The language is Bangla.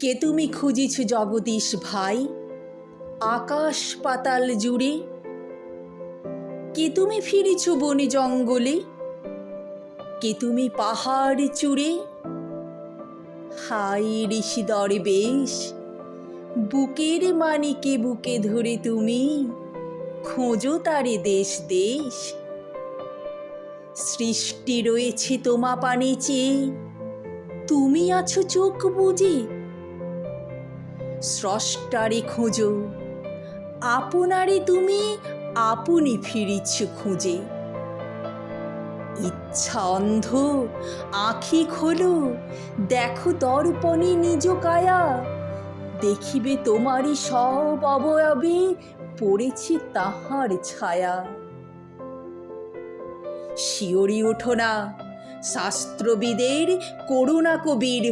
কে তুমি খুঁজিছ জগদীশ ভাই আকাশ পাতাল জুড়ে? কে তুমি ফিরিছ বনে জঙ্গলে? কে তুমি পাহাড় চূড়ে? হাই ঋষি দরবেশ, বুকের মানিকে বুকে ধরে তুমি খোঁজো তারে দেশ দেশ। সৃষ্টি রয়েছে তোমা পানে চেয়ে, তুমি আছো চোখ বুজে। স্রষ্টারে খোঁজো, আপনারে তুমি আপনি ফিরিচ্ছ খুঁজে। ইচ্ছা অন্ধ, আঁখি খোলো, দেখো দর্পণে নিজ কায়া। দেখিবে তোমারই সব অবয়বে পড়েছে তাহার ছায়া। শিয়রি ওঠো না শাস্ত্রবিদের করুণা কবির